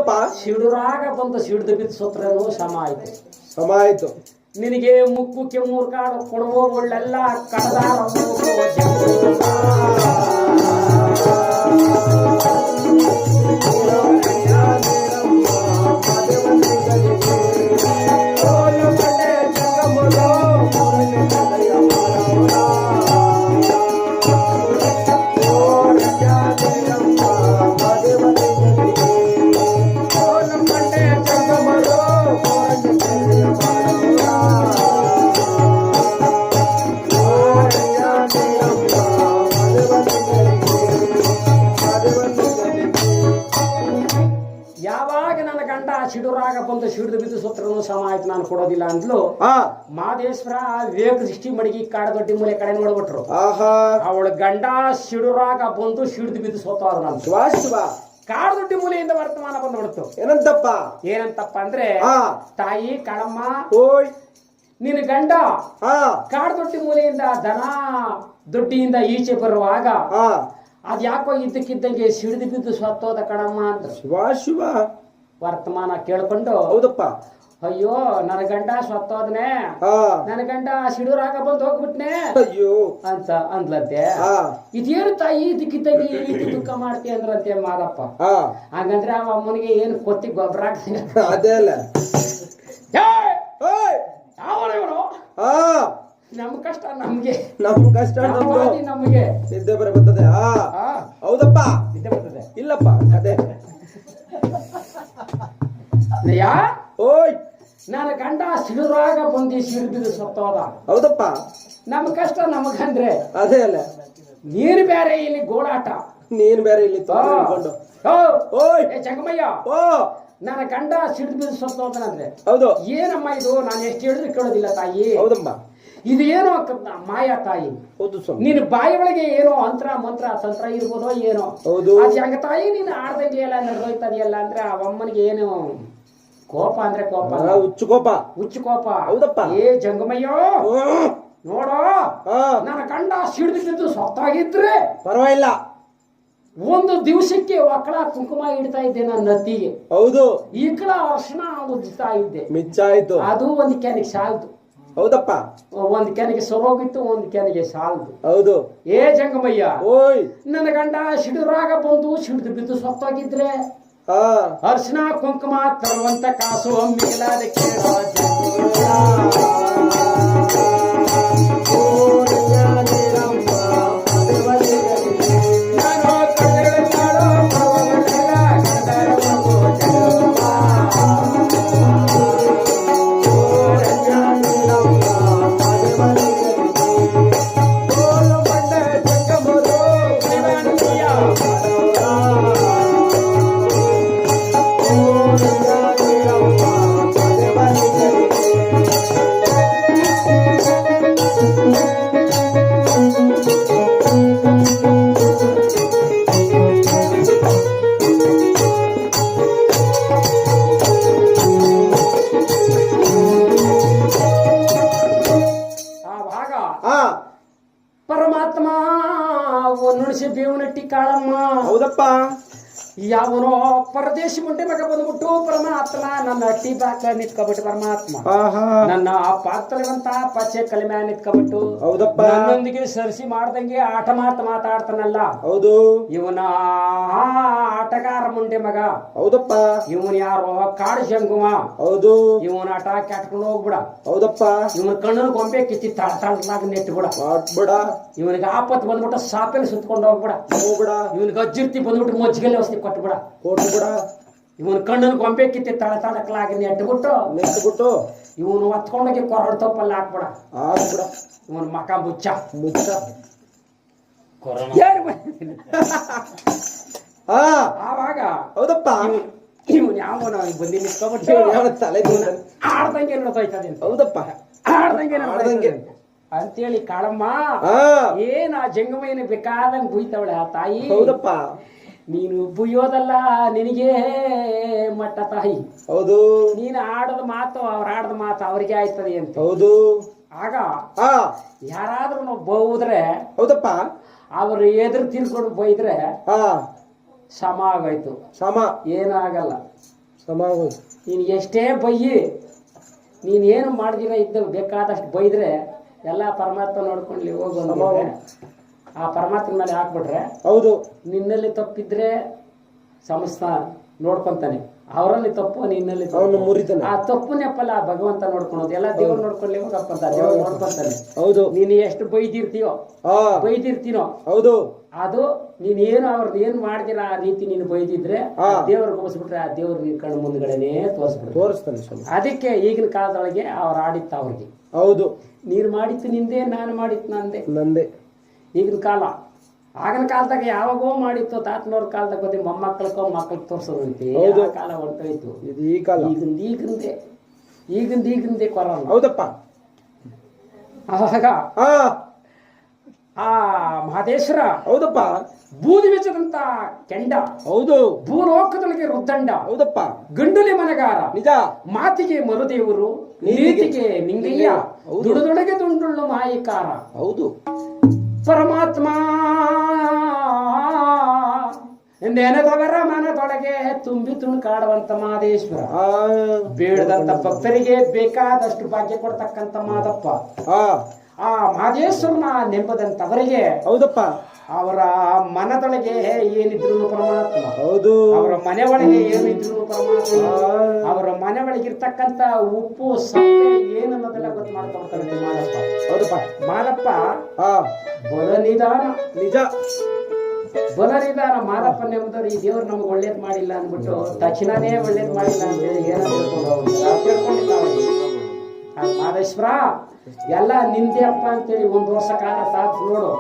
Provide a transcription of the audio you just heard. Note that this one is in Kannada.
ಹೌದಪ್ಪ. ಸಿಡುರಾಗ ಬಂದು ಸಿಡ್ದು ಬಿದ್ದು ಸತ್ರನು ಸಮ ಆಯ್ತು. ಸಮ ಆಯ್ತು. ನಿನಗೆ ಮುಕ್ಕು ಕೆಮ್ಮೂರ್ ಕಾಡು ಕೊಡುವ ಒಳ್ಳೆಲ್ಲ ಕಡದಾರ ಸಿಡುರಾಗ ಬಂದು ಸಿಡಿದು ಬಿದ್ದು ಸತ್ರನು ಸಮ ಆಯ್ತು ನಾನು ಕೊಡೋದಿಲ್ಲ ಅಂದ್ಲು. ಮಾದೇಶ್ವರ ವಿವೇಕ ದೃಷ್ಟಿ ಮಡಗಿ ಕಾಡ ದೊಡ್ಡಿ ಮೂಲೆ ಕಡೆ ನೋಡ್ಬಿಟ್ರು. ಅವಳ ಗಂಡ ಸಿಡುರಾಗ ಬಂದು ಸಿಡಿದು ಬಿದ್ದು ಸೋತಾದ ನಾನು ಕಾಡ ದೊಡ್ಡಿ ಮೂಲೆಯಿಂದ ವರ್ತಮಾನ ಬಂದ್ಬಿಡ್ತು. ಏನಂತಪ್ಪ ಅಂದ್ರೆ, ತಾಯಿ ಕಾಳಮ್ಮ, ನಿನ್ನ ಗಂಡ ಕಾಡ ದೊಡ್ಡಿ ಮೂಲೆಯಿಂದ ದನ ದೊಡ್ಡಿಯಿಂದ ಈಚೆ ಬರುವಾಗ ಅದ್ಯಾಕೋ ಇದ್ದಕ್ಕಿದ್ದಂಗೆ ಸಿಡಿದು ಬಿದ್ದು ಸತ್ತೋದ ಕಣಮ್ಮ ಅಂತ ಶಿವ ವರ್ತಮಾನ ಕೇಳ್ಕೊಂಡು, ಹೌದಪ್ಪ, ಅಯ್ಯೋ ನನ್ನ ಗಂಡ ಸತ್ತೋದ್ನೆ, ನನ್ನ ಗಂಡ ಸಿಡುರಾಗ ಬಂದು ಹೋಗ್ಬಿಟ್ನೆ ಅಯ್ಯೋ ಅಂತ ಅಂದ್ಲಂತೆ. ಇದೇನು ತಾಯಿ ಇದಕ್ಕಿದ್ದಂಗೆ ಈ ರೀತಿ ದುಃಖ ಮಾಡ್ತಿ ಅಂದ್ರಂತೆ ಮಾದಪ್ಪ. ಹಂಗಂದ್ರೆ ಅವ ಅಮ್ಮನಿಗೆ ಏನು ಕೊತ್ತಿ ಗೊಬ್ಬರ ಹಾಕ್ತೀನಿ ಅದೇ ಅಲ್ಲ. ನಮ್ ಕಷ್ಟ ನಮ್ಗೆ, ನಮ್ ಕಷ್ಟ ನಮ್ಗೆ ನಿದ್ದೆ ಬರ್ತದೆ. ಹೌದಪ್ಪ, ನಿದ್ದೆ ಬರ್ತದೆ. ಇಲ್ಲಪ್ಪ ಅದೇ ನನ್ನ ಗಂಡ ಸಿಡುರಾಗ ಬಂದು ಸಿಡಿದು ಸತ್ತೋದ. ಹೌದಪ್ಪ, ನಮ್ ಕಷ್ಟ ನಮಗಂದ್ರೆ ಅದೇ ಅಲ್ಲ. ನೀನು ಬೇರೆ ಇಲ್ಲಿ ಗೋಳಾಟ, ನೀನ್ ಬೇರೆ ಇಲ್ಲಿ ಜಂಗಮಯ್ಯ, ನನ್ನ ಗಂಡ ಸಿಡಿದು ಬಿದ್ದು ಸತ್ತೋದನಂದ್ರೆ ಹೌದು. ಏನಮ್ಮ ಇದು? ನಾನು ಎಷ್ಟು ಹೇಳಿದ್ರು ಕೇಳೋದಿಲ್ಲ ತಾಯಿ. ಹೌದಮ್ಮ, ಇದು ಏನೋ ಮಾಯ ತಾಯಿ. ನೀನು ಬಾಯಿ ಒಳಗೆ ಏನೋ ಮಂತ್ರ ತಂತ್ರ ಇರ್ಬೋದೋ ಏನೋ. ಅದ್ ಹೆಂಗ ತಾಯಿ ನೀನು ಆಡ್ದಂಗೆ ಎಲ್ಲ ನಡೆದೋಯ್ತದೆಯಲ್ಲ ಅಂದ್ರೆ ಅವಮ್ಮನಿಗೆ ಏನು ಕೋಪ ಅಂದ್ರೆ ಕೋಪ, ಹುಚ್ಚು ಕೋಪ. ಹೌದಪ್ಪ. ಜಂಗಮಯ್ಯೋ ನೋಡೋ, ನನ್ನ ಗಂಡ ಸಿಡಿದು ಬಿದ್ದು ಸತ್ತಾಗಿದ್ರೆ ಪರವಾಗಿಲ್ಲ, ಒಂದು ದಿವಸಕ್ಕೆ ಒಕ್ಕಳ ಕುಂಕುಮ ಇಡ್ತಾ ಇದ್ದೆ ನನ್ನ ನತ್ತಿಗೆ. ಹೌದು. ಈಕಳ ಅರ್ಶನ ಉಜ್ತಾ ಇದ್ದೆ, ಮಿಚ್ಚಾಯ್ತು. ಅದು ಒಂದು ಕೆನೆಗೆ ಸಾಲ್ದು. ಹೌದಪ್ಪ, ಒಂದ್ ಕೆನೆಗೆ ಸರೋಗಿತ್ತು, ಒಂದ್ ಕೆನೆಗೆ ಸಾಲ್ದು. ಹೌದು. ಜಂಗಮಯ್ಯ, ನನ್ನ ಗಂಡ ಸಿಡುರಾಗ ಬಂದು ಸಿಡಿದು ಬಿದ್ದು ಸತ್ತೋಗಿದ್ರೆ ಅರ್ಶನ ಕುಂಕುಮ ತರುವಂತ ಕಾಸು ಮಿಗಿಲಾದ ಪರಮಾತ್ಮ ನುಡಿಸಿ ಬೇವನಟ್ಟಿ ಕಾಳಮ್ಮ. ಹೌದಪ್ಪ. ಯಾವನೋ ಪರದೇಶ ಮುಂಡೆ ಮಗ ಬಂದ್ಬಿಟ್ಟು ಪರಮಾತ್ಮ ನನ್ನ ಅಟ್ಟಿ ಬಾಕ ನಿತ್ಕೊಬಿಟ್ಟು ಪರಮಾತ್ಮ ನನ್ನ ಪಾತ್ರವಂತ ಪಚ್ಚೆ ಕಲಿಮೆ ನಿತ್ಕೊಬಿಟ್ಟು. ಹೌದಪ್ಪ. ನನ್ನೊಂದಿಗೆ ಸರಿಸಿ ಮಾಡ್ದಂಗೆ ಆಟ ಮಾತಾಡ್ತಾನಲ್ಲ. ಹೌದು. ಇವನ ಆಟಗಾರ ಮುಂಡೆ ಮಗ. ಹೌದಪ್ಪ. ಇವನ್ ಯಾರೋ ಕಾಡು ಜಂಗುಮ. ಹೌದು. ಇವನ್ ಆಟ ಕೆಟ್ಕೊಂಡು ಹೋಗ್ಬಿಡ. ಹೌದಪ್ಪ. ಇವನ್ ಕಣ್ಣನ ಗೊಂಬೆ ಕಿತ್ತಿ ತಳತಳದಾಗ ನೆಟ್ಬಿಡ. ಇವನಿಗೆ ಆಪತ್ ಬಂದ್ಬಿಟ್ಟು ಸಾಪೆಲ್ ಸುತ್ಕೊಂಡು ಹೋಗ್ಬಿಡ. ಇವನಿಗೆ ಅಜ್ಜಿರ್ತಿ ಬಂದ್ಬಿಟ್ಟು ಮಜ್ಜಿಗೆಲ್ಲ ಔಷಧಿ ಕೊಟ್ಬಿಡ. ಇವನ್ ಕಣ್ಣನ ಗೊಂಬೆ ಕಿತ್ತಿ ತಳತಳಕ್ಲಾಗಿ ನೆಟ್ಬಿಟ್ಟು ಇವನು ಹೊತ್ಕೊಂಡೋಗಿ ಕೊರಡು ತಪ್ಪಲ್ಲ ಹಾಕ್ಬಿಡ. ಇವನ್ ಮಕ ಮುಚ್ಚ ಆವಾಗ. ಹೌದಪ್ಪ. ಇವನ್ ಯಾವನ ಬಂದಿ ನಿತ್ಕೊಬಿಟ್ಟು ಆಡ್ದಂಗೆ ನೋಡ್ತೈತದೆ. ಹೌದಪ್ಪ. ಆಡ್ದಂಗೆ ಅಂತೇಳಿ ಕಾಳಮ್ಮ ಏನ್ ಆ ಜಂಗಮಯ್ಯನ ಬೇಕಾದಂಗ್ ಬುಯ್ತವಳೆ ಆ ತಾಯಿ. ಹೌದಪ್ಪ. ನೀನು ಬುಯ್ಯೋದಲ್ಲ, ನಿನಗೆ ಮಟ್ಟ ತಾಯಿ. ಹೌದು. ನೀನು ಆಡದ ಮಾತು ಅವ್ರ ಆಡದ ಮಾತು ಅವ್ರಿಗೆ ಆಯ್ತದೆ ಅಂತ. ಹೌದು. ಆಗ ಯಾರಾದ್ರೂ ನಾವು ಬೌದ್ರೆ, ಹೌದಪ್ಪ, ಅವ್ರು ಎದುರು ತಿರ್ಕೊಂಡು ಬೈದ್ರೆ ಸಮ ಆಗೋಯ್ತು. ಸಮ ಏನಾಗಲ್ಲ. ಸಮ ಆಗೋಯ್ತು. ನೀನು ಎಷ್ಟೇ ಬೈಯಿ, ನೀನೇನು ಮಾಡ್ದಿರ ಇದ್ದ ಬೇಕಾದಷ್ಟು ಬೈದ್ರೆ ಎಲ್ಲ ಪರಮಾತ್ಮ ನೋಡ್ಕೊಂಡ್ಲಿ ಹೋಗು ಅಂದಿದ್ರೆ ಆ ಪರಮಾತ್ಮನ ಮೇಲೆ ಹಾಕ್ಬಿಟ್ರೆ ಹೌದು. ನಿನ್ನಲ್ಲಿ ತಪ್ಪಿದ್ರೆ ಸಮಸ್ತ ನೋಡ್ಕೊಂತಾನೆ, ಅವರಲ್ಲಿ ತಪ್ಪು ನಿನ್ನಲ್ಲಿ ಅವನು ಮುರಿತಾನೆ. ಆ ತಪ್ಪು ನೆಪ್ಪಲ್ಲ ಭಗವಂತ ನೋಡ್ಕೊಳೋದು. ಎಲ್ಲ ದೇವ್ರು ನೋಡ್ಕೊಳ್ಳಿ ಹೋಗಪ್ಪಂತ ದೇವ್ರು ನೋಡ್ಕೊಂತಾನೆ. ಹೌದು. ನೀನು ಎಷ್ಟು ಬೈದಿರ್ತೀಯೋ ಹೌದು, ಅದು ನೀನೇನು ಅವ್ರನ್ನ ಏನ್ ಮಾಡ್ದಿರ ಆ ರೀತಿ ನೀನು ಬೈದಿದ್ರೆ ದೇವ್ರಿಗೆ ಹೋಗಿಸ್ಬಿಟ್ರೆ ಆ ದೇವ್ರು ನಿನ್ ಕಣ್ಣು ಮುಂದ್ಗಡೆನೆ ತೋರಿಸ್ತಾನೆ. ಅದಕ್ಕೆ ಈಗಿನ ಕಾಲದೊಳಗೆ ಅವ್ರು ಆಡಿತ್ತ ಅವ್ರಿಗೆ. ಹೌದು, ನೀನು ಮಾಡಿತ್ತು ನಿಂದೆ, ನಾನು ಮಾಡಿತ್ತು ನಂದೇ. ಈಗಿನ ಕಾಲ, ಆಗಿನ ಕಾಲದಾಗ ಯಾವಾಗೋ ಮಾಡಿತ್ತು ತಾತನವ್ರ ಕಾಲದಾಗ ಗೊತ್ತಿ ಮೊಮ್ಮಕ್ಕಳಿಗೋ ಮಕ್ಕಳಿಗೆ ತೋರ್ಸೋದಂತೆ. ಕಾಲ ಹೊರಟೋಯ್ತು. ಈ ಕಾಲ ಈಗಿಂದೇ ಕೊರೋನಾ. ಹೌದಪ್ಪ. ಆವಾಗ ಆ ಮಹದೇಶ್ವರ ಹೌದಪ್ಪ ಬೂದಿ ಬೆಚ್ಚದಂತ ಕೆಂಡ. ಹೌದು. ಭೂಲೋಕದೊಳಗೆ ರುದ್ದಂಡ. ಹೌದಪ್ಪ. ಗಂಡುಲಿ ಮನಗಾರ. ನಿಜ. ಮಾತಿಗೆ ಮರುದೇವರು, ನೀತಿಗೆ ನಿಂಗಯ್ಯ, ದುಡುದೊಳಗೆ ದುಂಡುಳ್ಳು ಮಾಯಿಕಾರ. ಹೌದು. ಪರಮಾತ್ಮ ನೆನೆದವರ ಮನದೊಳಗೆ ತುಂಬಿ ತುಣುಕಾಡುವಂತ ಮಹದೇಶ್ವರ, ಬೇಡದಂತ ಭಕ್ತರಿಗೆ ಬೇಕಾದಷ್ಟು ಭಾಗ್ಯ ಕೊಡ್ತಕ್ಕಂತ ಮಾದಪ್ಪ. ಆ ಮಹದೇಶ್ವರನ ನೆಂಬದಂತವರಿಗೆ ಹೌದಪ್ಪ ಅವರ ಮನದೊಳಗೆ ಏನಿದ್ರು ಪರಮಾತ್ಮ. ಹೌದು. ಅವರ ಮನೆ ಒಳಗೆ ಏನಿದ್ರು ಪರಮಾತ್ಮ. ಅವರ ಮನೆ ಒಳಗಿರ್ತಕ್ಕಂತ ಉಪ್ಪು ಸಪ್ಪೆ ಏನನ್ನೋದೆಲ್ಲ ಗೊತ್ತು ಮಾಡ್ಕೊಳ್ತಾರೆ ಮಾದಪ್ಪ. ಹೌದಪ್ಪ. ಮಾದಪ್ಪ ಬಲ ನಿಧಾನ. ನಿಜ. ಬಲ ನಿಧಾನ. ಮಾದಪ್ಪ ನೆಮ್ಮದವ್ರು ಈ ದೇವ್ರು ನಮ್ಗೆ ಒಳ್ಳೇದ್ ಮಾಡಿಲ್ಲ ಅಂದ್ಬಿಟ್ಟು ತಕ್ಷಣನೇ ಒಳ್ಳೇದ್ ಮಾಡಿಲ್ಲ ಅಂತೇಳಿ ಏನಂತ ಮಹದೇಶ್ವರ ಎಲ್ಲ ನಿಂದೆ ಅಪ್ಪ ಅಂತೇಳಿ 1 ವರ್ಷ ಕಾಲ ಸಾಕು ನೋಡು.